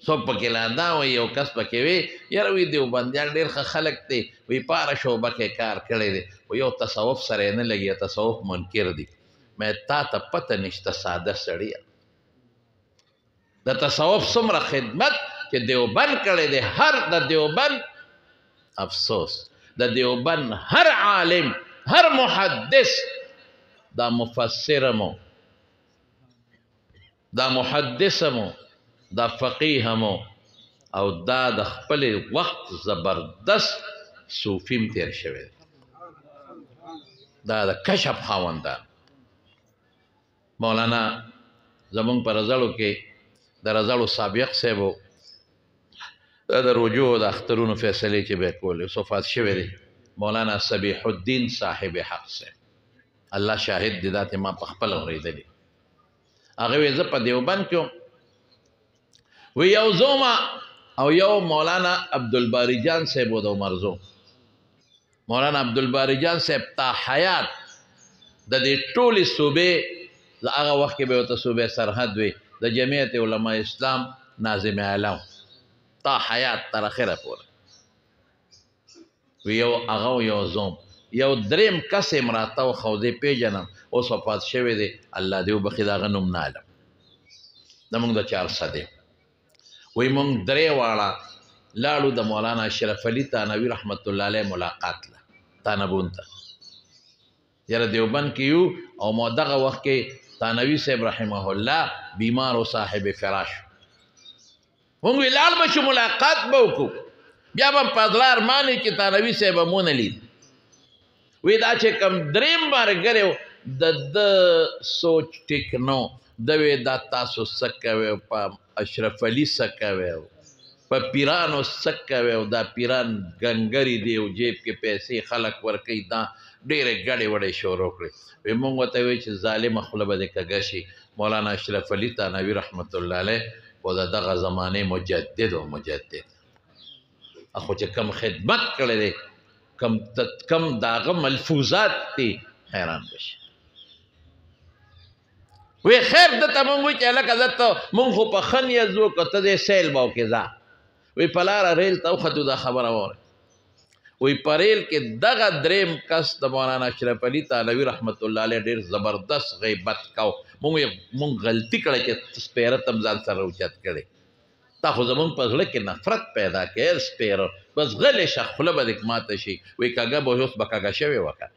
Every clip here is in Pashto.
څوک پکې لاندا وي یو کس پکې وي یاره وي دیوبندیان ډېر ښه خلک دی وي په هره شعبه کې کار کړی دی و یو تصوف سره یې نه لګي تصوف منکر دی مې تا ته پته نشته ساده سړیه د تصوف څومره خدمت چې دیوبند کړی دی هر د دیوبند افسوس د دیوبند هر عالم هر محدث دا مفسرمو دا محدثمو دا فقیهمو او دا د خپل وخت زبردست صوفیم تیر شوی دا د کشف خاوندان مولانا زمونږ په رزړو کې د رزړو سابق صاحب دا د رجوع د اخترونو فیصلې چې به کولې صفات شوی دی مولانا صبیح الدین صاحب حق صاحب الله شاهد دی دا ته ما په خپل اورېدلی هغه وی زه په دیوبند کې وی یو زوما او یو مولانا عبدالباری جان صاحب و د عمرزو مولانا عبدالباری جان صاحب تا حیات د دې ټولې صوبې هغه وخت کې به ورته صوبې سرحد وي د جمعیت علماء اسلام ناظم اعلام تا حیات تر اخره پورې وی یو هغه یو زوم یو دریم کس یې مراته وښودی پیژنم اوس وفات شوی دی الله دې وبخي د هغه نوم نه علم زمونږ د 400 دی وی مونږ درې واړه لاړو د مولانا اشرف علي تانوي رحمت الله علیه ملاقات له تانبون ته یاره دیوبند کې یو او ما دغه وخت کې تانوي صاحب رحمه الله بیمار او صاحب فراش مونږ وی لاړ به شو ملاقات به وکړو بیا به په زړه ارمان وي چې تانوي صاحب مونه لید وی دا چې کم دریم ملګری و د ده سوچ ټیک نو ده وی دا تاسو څه کوئ په اشرف علي څه کوئ په پیرانو څه کوئ دا پیران ګنګري دی او جیب کې پیسې خلک ورکوي دا ډېرې ګډې وډې شروع کړې وی مونږ ورته وی چې ظالمه خوله به دې کږه شي مولانا اشرف علي تانوي رحمت الله علیه خو د دغه زمانې مجدد و مجدد خو چې کم خدمت کړی دی کم داغه ملفوظات دی حیران بشي وی خیر دته مونږ وی چې هلکه دته مونږ خو په ښه نیت ځو که ته دې سیل به وکړې ځه وی په لاره ریل ته وختو دا خبره واورئ وی په ریل کې دغه دریم کس د مولانا اشرف علي تانوي رحمت الله علیه ډېر زبردست غیبت کو مونږ غلطي کړی چې سپیره تم ځان سره اوچت کړی تا خو زمونږ په زړه کې نفرت پیدا کړې سپیره بس غلی شه خوله به دې ماته شي وی کږه به اوس به کږه شوې وکړه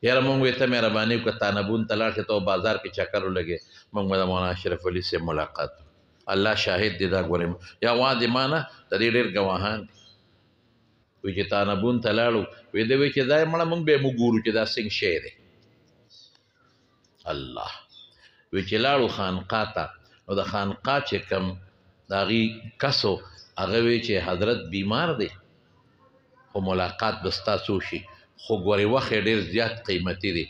یاره مونږ وی ته مهرباني وکړه تانبون ته لاړ شې ته بازار کې چکر ولګې مونږ به د مولانا اشرف علي صاحب ملاقات الله شاهد دی دا ګورې یا وا دې ما نه د دې ډېر ګواهان وی چې تانبون ته لاړو وی ده وی چې دا مړه مونږ به یې وګورو چې دا څنګه شی دی الله وی چې لاړو خانقاه ته نو د خانقاه چې کم د هغې کسو هغه وی چې حضرت بیمار دی خو ملاقات به ستاسو شي خو ګورې وخت یې ډېر زیات قیمتي دی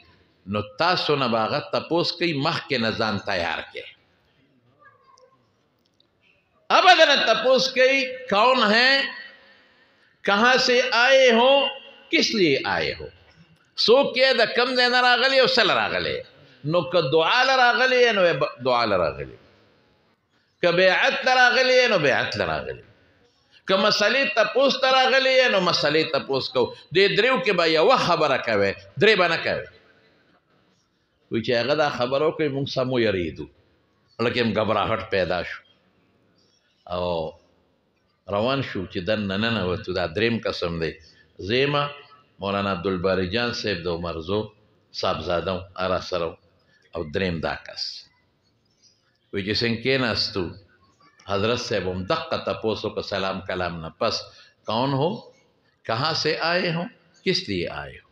نو تاسو نه به هغه تپوس کوي مخکې نه ځان تیار کړئ ابدا تپوس کوي کون ہے کہاں سے آئے ہو کس لیے آئے ہو څوک یې د کم ځای نه راغلی او څه له راغلی نو که دعا له راغلی نو دعا له راغلی که بیعت له راغلی نو بیعت له راغلی که مسئلې تپوس ته راغلی نو مسئلې تپوس کو دې دریو کې به یوه خبره کوئ درې به نه کوئ وی چې هغه دا خبره وکړئ موږ سم ویرېدو لکه یم ګبراهټ پیدا شو او روان شو چې دننه ننوتو دا دریم قسم دی زیمه مولانا عبدالباری جان صاحب د عمرزو صاحبزاده ارا سره او دریم دا کس وی چې څنګه کېناستو حضرت صاحب هم دقه تپوس وکړه سلام کلام نه پس کون ہو کہاں سے آئے ہو کس لیے آئے ہو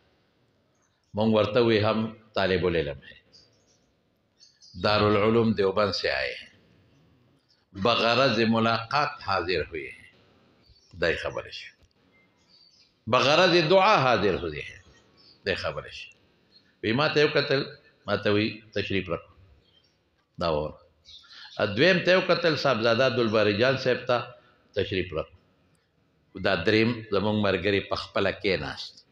مونږ ورته وی هم طالب العلم ہے دارالعلوم دیوبند سے آئے ہیں بغرض ملاقات حاضر ہوئے ہیں دای خبرش بغرض دعا حاضر ہوئے ہیں دای خبرش وی ما ته یو کتل ما ته وی تشریف رکھ دا ور ادویم ته یو کتل صاحبزاده عبدالباری جان صاحب ته تشریف رکھ دا دریم زمونږ ملګري په خپله کېناست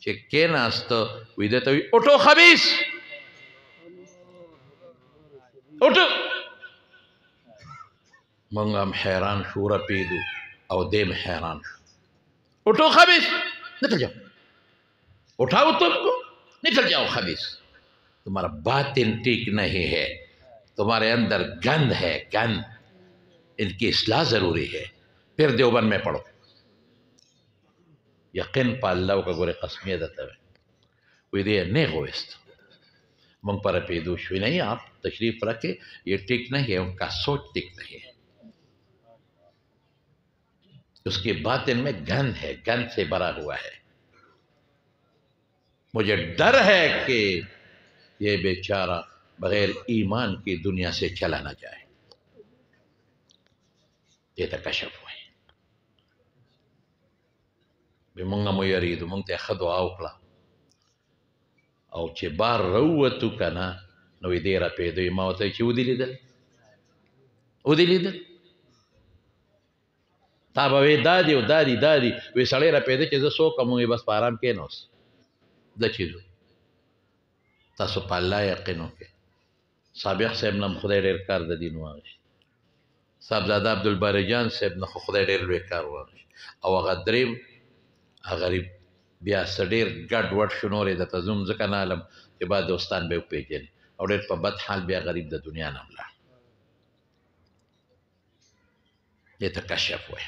چې کېناست وی ده ته وی اٹھو خبیث اٹھو مونږ هم حیران شو رپیدو او دیم حیران شو اٹھو خبیث نکل جاؤ اٹھاؤ تم کو نکل جاؤ خبیث تمہارا باطن ٹھیک نہیں ہے تمہارے اندر گند ہے گند ان کی اصلاح ضروری ہے پھر دیوبند میں پڑھو یقین پا اللہ کا گورے قسمیه ده ته وی دے نیغ ویست منگ پر پیدو شوی نہیں آپ تشریف رکھے یہ ٹھیک نہیں ہے ان کا سوچ ٹھیک نہیں ہے اس کی باطن میں گند ہے گند سے بھرا ہوا ہے مجھے ڈر ہے کہ یہ بیچارہ بغیر ایمان کی دنیا سے چلا نہ جائے یہ تکشف ہوئے بمونږ مو یریدو مونږ ته ښه دعا وکړه او چې بار راووتو که نه نو یې دې راپېدوی ما ورته چې ودې لیدل ودې لیدل تا به وې دا دي او دا دي دا دي وې سړی راپېده چې زه څوک یم وې بس په ارام کېناست زه چې ځو تاسو په الله یقین وکړئ سابق صاحب نه خدای ډېر کار د دین واخیست صاحبزاده عبدالباري جان صاحب نه خو خدای ډېر لوی کار واخیست او هغه دریم غریب بیا څه ډېر ګډ وډ شو نور یې درته زوم ځکه نه علم چې بعد دوستان به یې وپېژني او ډېر په بد حال بیا غریب د دنیا نه مړه یہ تکشف ہوئے